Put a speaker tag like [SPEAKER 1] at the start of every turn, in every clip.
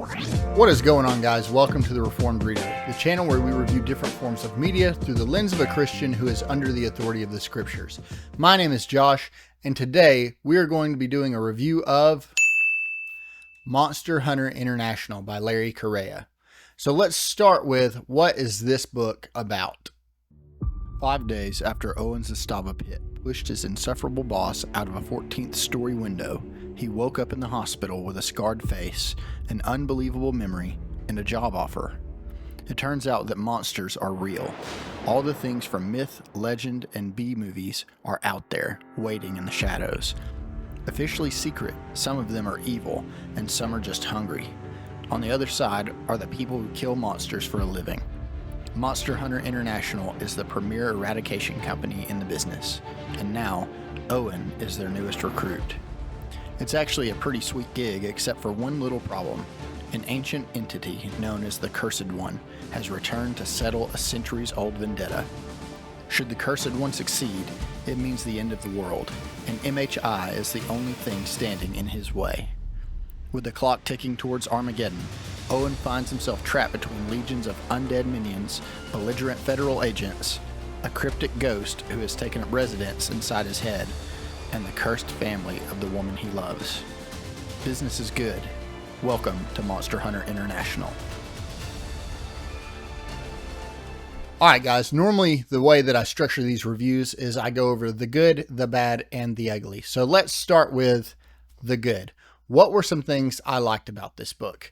[SPEAKER 1] What is going on, guys? Welcome to the Reformed Reader, the channel where we review different forms of media through the lens of a Christian who is under the authority of the scriptures. My name is Josh, and today we are going to be doing a review of Monster Hunter International by Larry Correia. So let's start with, what is this book about? 5 days after Owen's Estava pit pushed his insufferable boss out of a 14th story window, he woke up in the hospital with a scarred face, an unbelievable memory, and a job offer. It turns out that monsters are real. All the things from myth, legend, and B-movies are out there, waiting in the shadows. Officially secret, some of them are evil, and some are just hungry. On the other side are the people who kill monsters for a living. Monster Hunter International is the premier eradication company in the business, and now Owen is their newest recruit. It's actually a pretty sweet gig, except for one little problem. An ancient entity known as the Cursed One has returned to settle a centuries-old vendetta. Should the Cursed One succeed, it means the end of the world, and MHI is the only thing standing in his way. With the clock ticking towards Armageddon, Owen finds himself trapped between legions of undead minions, belligerent federal agents, a cryptic ghost who has taken up residence inside his head, and the cursed family of the woman he loves. Business is good. Welcome to Monster Hunter International. Alright guys, normally the way that I structure these reviews is I go over the good, the bad, and the ugly. So let's start with the good. What were some things I liked about this book?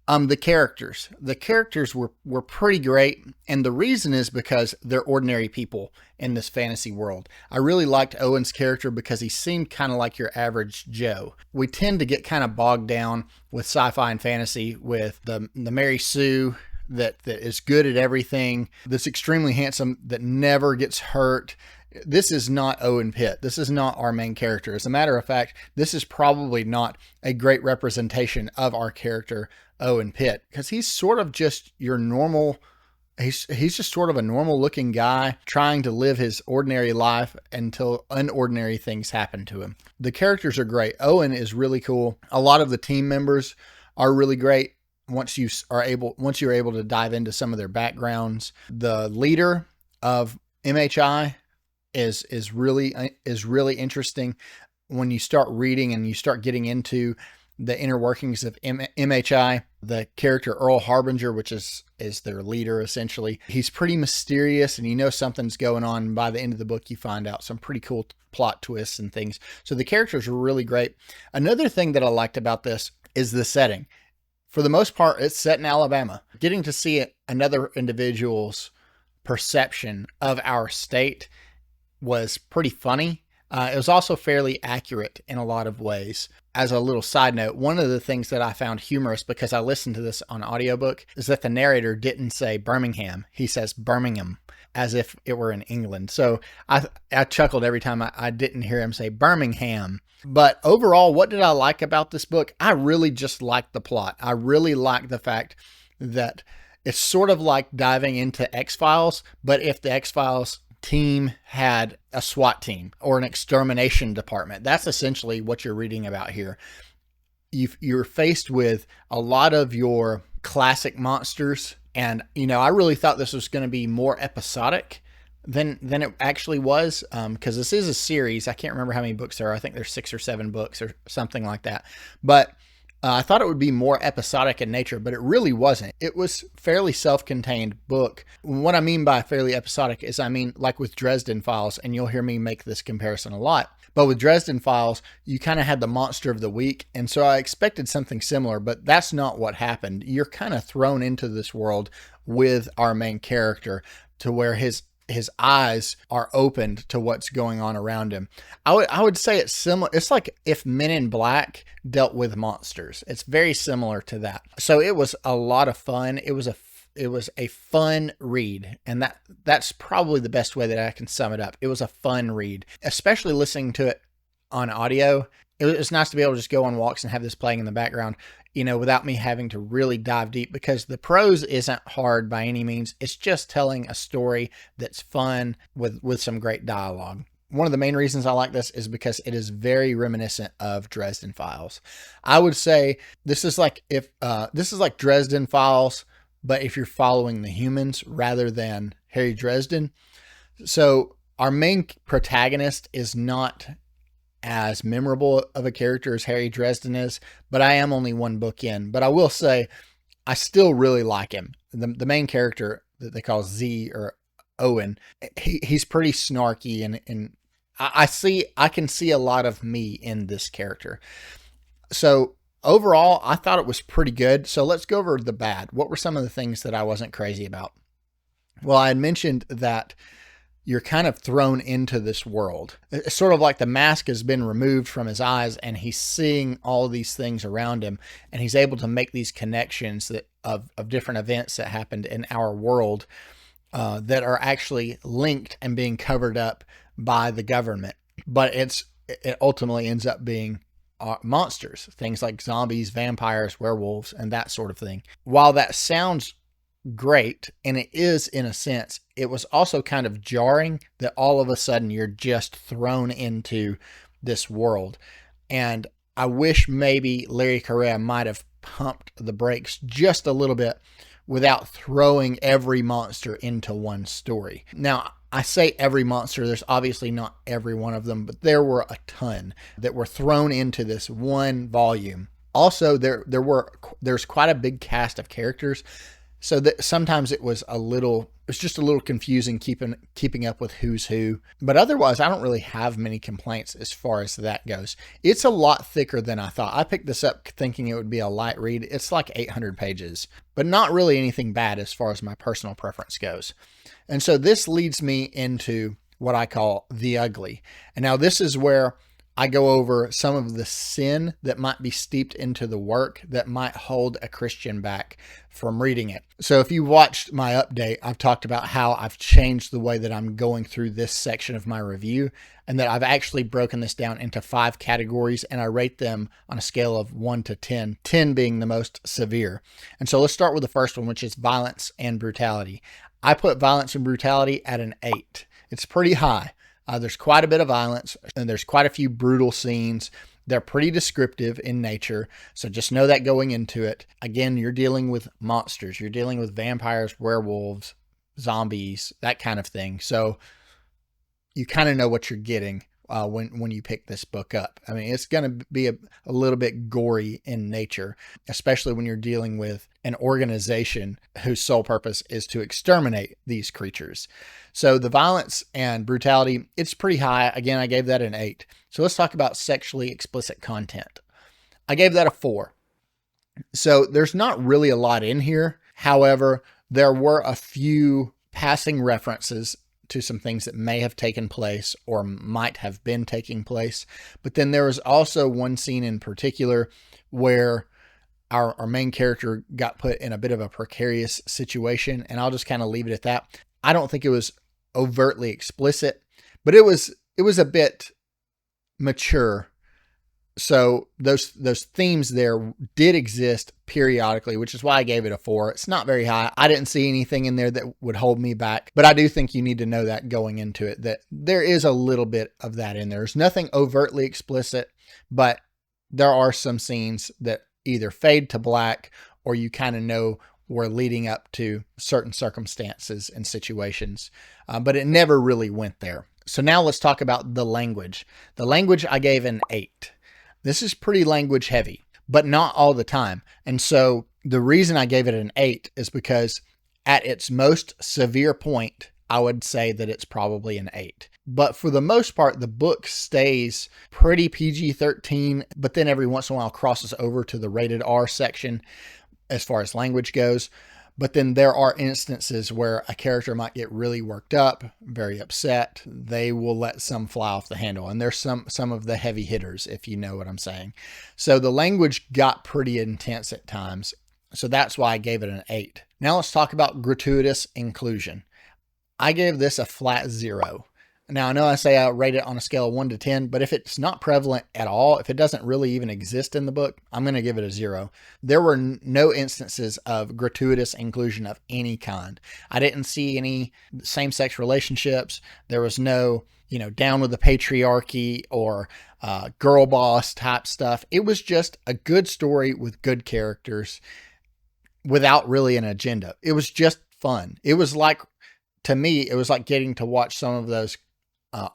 [SPEAKER 1] The characters. The characters were pretty great, and the reason is because they're ordinary people in this fantasy world. I really liked Owen's character because he seemed kind of like your average Joe. We tend to get kind of bogged down with sci-fi and fantasy with the Mary Sue that is good at everything, that's extremely handsome, that never gets hurt. This is not Owen Pitt. This is not our main character. As a matter of fact, this is probably not a great representation of our character, Owen Pitt, because he's sort of just your normal, he's just sort of a normal looking guy trying to live his ordinary life until unordinary things happen to him. The characters are great. Owen is really cool. A lot of the team members are really great once you're able to dive into some of their backgrounds. The leader of MHI is really interesting when you start reading and you start getting into the inner workings of MHI. The character Earl Harbinger, which is their leader essentially, he's pretty mysterious and you know something's going on. And by the end of the book, you find out some pretty cool plot twists and things. So the characters are really great. Another thing that I liked about this is the setting. For the most part, it's set in Alabama. Getting to see another individual's perception of our state was pretty funny. It was also fairly accurate in a lot of ways. As a little side note, one of the things that I found humorous, because I listened to this on audiobook, is that the narrator didn't say Birmingham. He says Birmingham, as if it were in England. So I chuckled every time I didn't hear him say Birmingham. But overall, what did I like about this book? I really just liked the plot. I really liked the fact that it's sort of like diving into X-Files, but if the X-Files team had a SWAT team or an extermination department. That's essentially what you're reading about here. You're faced with a lot of your classic monsters, and I really thought this was going to be more episodic than it actually was, because this is a series. I can't remember how many books there are. I think there's 6 or 7 books or something like that. But I thought it would be more episodic in nature, but it really wasn't. It was fairly self-contained book. What I mean by fairly episodic is, I mean, like with Dresden Files, and you'll hear me make this comparison a lot, but with Dresden Files, you kind of had the monster of the week. And so I expected something similar, but that's not what happened. You're kind of thrown into this world with our main character to where his eyes are opened to what's going on around him. I would say it's similar. It's like if Men in Black dealt with monsters. It's very similar to that. So it was a lot of fun. It was a fun read, and that's probably the best way that I can sum it up. It was a fun read, especially listening to it on audio. It's nice to be able to just go on walks and have this playing in the background, without me having to really dive deep, because the prose isn't hard by any means. It's just telling a story that's fun with some great dialogue. one of the main reasons I like this is because it is very reminiscent of Dresden Files. I would say this is like Dresden Files, but if you're following the humans rather than Harry Dresden. So our main protagonist is not as memorable of a character as Harry Dresden is, but I am only one book in. But I will say I still really like him. The main character that they call Z or Owen, he's pretty snarky, and I can see a lot of me in this character. So overall, I thought it was pretty good. So let's go over the bad. What were some of the things that I wasn't crazy about? Well, I had mentioned that you're kind of thrown into this world. It's sort of like the mask has been removed from his eyes and he's seeing all these things around him, and he's able to make these connections of different events that happened in our world that are actually linked and being covered up by the government. But it ultimately ends up being monsters, things like zombies, vampires, werewolves, and that sort of thing. While that sounds great, and it is in a sense, it was also kind of jarring that all of a sudden you're just thrown into this world. And I wish maybe Larry Correa might have pumped the brakes just a little bit without throwing every monster into one story. Now, I say every monster, there's obviously not every one of them, but there were a ton that were thrown into this one volume. Also, there's quite a big cast of characters, so that sometimes it was just a little confusing keeping up with who's who. But otherwise, I don't really have many complaints as far as that goes. It's a lot thicker than I thought. I picked this up thinking it would be a light read. It's like 800 pages, but not really anything bad as far as my personal preference goes. And so this leads me into what I call the ugly. And now this is where I go over some of the sin that might be steeped into the work that might hold a Christian back from reading it. So if you watched my update, I've talked about how I've changed the way that I'm going through this section of my review, and that I've actually broken this down into 5 categories, and I rate them on a scale of 1 to 10, 10 being the most severe. And so let's start with the first one, which is violence and brutality. I put violence and brutality at an 8. It's pretty high. There's quite a bit of violence, and there's quite a few brutal scenes. They're pretty descriptive in nature, so just know that going into it. Again, you're dealing with monsters. You're dealing with vampires, werewolves, zombies, that kind of thing. So you kind of know what you're getting when you pick this book up. I mean, it's going to be a little bit gory in nature, especially when you're dealing with an organization whose sole purpose is to exterminate these creatures. So the violence and brutality, it's pretty high. Again, I gave that an 8. So let's talk about sexually explicit content. I gave that a 4. So there's not really a lot in here. However, there were a few passing references to some things that may have taken place or might have been taking place. But then there was also one scene in particular where our main character got put in a bit of a precarious situation, and I'll just kind of leave it at that. I don't think it was overtly explicit, but it was a bit mature. So those themes there did exist periodically, which is why I gave it a 4. It's not very high. I didn't see anything in there that would hold me back, but I do think you need to know that going into it, that there is a little bit of that in there. There's nothing overtly explicit, but there are some scenes that either fade to black or you kind of know we're leading up to certain circumstances and situations, but it never really went there. So now let's talk about the language. The language I gave an 8. This is pretty language heavy, but not all the time. And so the reason I gave it an 8 is because at its most severe point, I would say that it's probably an 8. But for the most part, the book stays pretty PG-13, but then every once in a while crosses over to the rated R section as far as language goes. But then there are instances where a character might get really worked up, very upset. They will let some fly off the handle. And there's some of the heavy hitters, if you know what I'm saying. So the language got pretty intense at times. So that's why I gave it an 8. Now let's talk about gratuitous inclusion. I gave this a flat 0. Now, I know I say I rate it on a scale of 1 to 10, but if it's not prevalent at all, if it doesn't really even exist in the book, I'm going to give it a 0. There were no instances of gratuitous inclusion of any kind. I didn't see any same-sex relationships. There was no down with the patriarchy or girl boss type stuff. It was just a good story with good characters without really an agenda. It was just fun. It was like, to me, it was like getting to watch some of those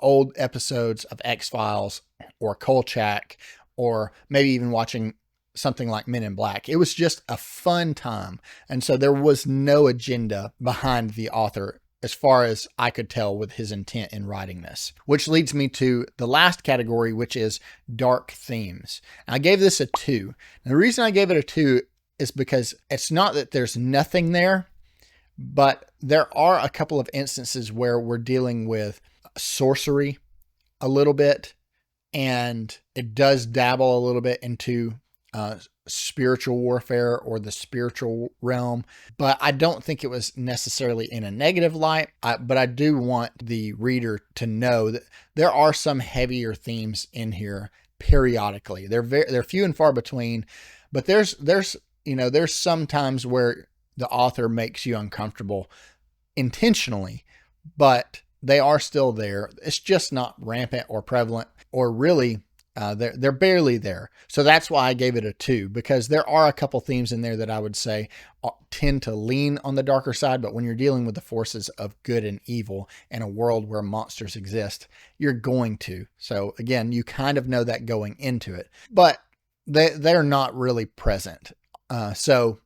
[SPEAKER 1] old episodes of X-Files or Kolchak, or maybe even watching something like Men in Black. It was just a fun time. And so there was no agenda behind the author, as far as I could tell with his intent in writing this. Which leads me to the last category, which is dark themes. I gave this a 2. And the reason I gave it a 2 is because it's not that there's nothing there, but there are a couple of instances where we're dealing with sorcery a little bit, and it does dabble a little bit into spiritual warfare or the spiritual realm, but I don't think it was necessarily in a negative light. But I do want the reader to know that there are some heavier themes in here periodically. They're few and far between, but there's some times where the author makes you uncomfortable intentionally, but they are still there. It's just not rampant or prevalent, or really they're barely there. So that's why I gave it a 2, because there are a couple themes in there that I would say tend to lean on the darker side. But when you're dealing with the forces of good and evil in a world where monsters exist, you're going to. So again, you kind of know that going into it, but they're not really present. So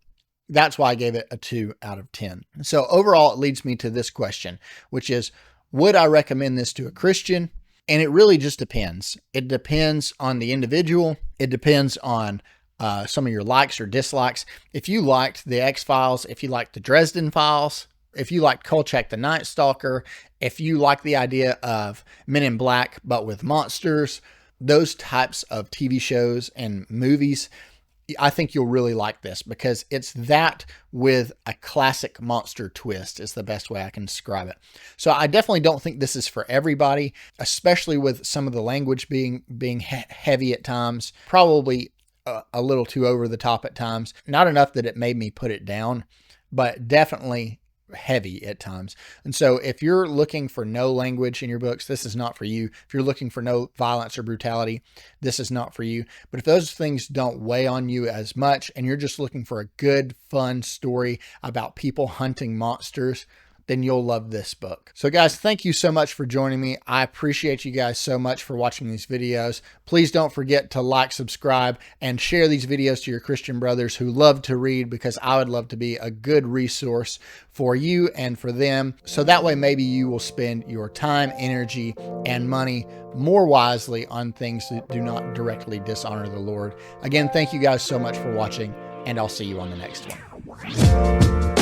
[SPEAKER 1] that's why I gave it a 2 out of 10. So overall, it leads me to this question, which is, would I recommend this to a Christian? And it really just depends. It depends on the individual. It depends on some of your likes or dislikes. If you liked the X-Files, if you liked the Dresden Files, if you liked Kolchak the Night Stalker, if you like the idea of Men in Black but with monsters, those types of TV shows and movies, I think you'll really like this, because it's that with a classic monster twist is the best way I can describe it. So I definitely don't think this is for everybody, especially with some of the language being heavy at times, probably a little too over the top at times. Not enough that it made me put it down, but definitely heavy at times. And so if you're looking for no language in your books, this is not for you. If you're looking for no violence or brutality, this is not for you. But if those things don't weigh on you as much, and you're just looking for a good, fun story about people hunting monsters, then you'll love this book. So guys, thank you so much for joining me. I appreciate you guys so much for watching these videos. Please don't forget to like, subscribe, and share these videos to your Christian brothers who love to read, because I would love to be a good resource for you and for them. So that way, maybe you will spend your time, energy, and money more wisely on things that do not directly dishonor the Lord. Again, thank you guys so much for watching, and I'll see you on the next one.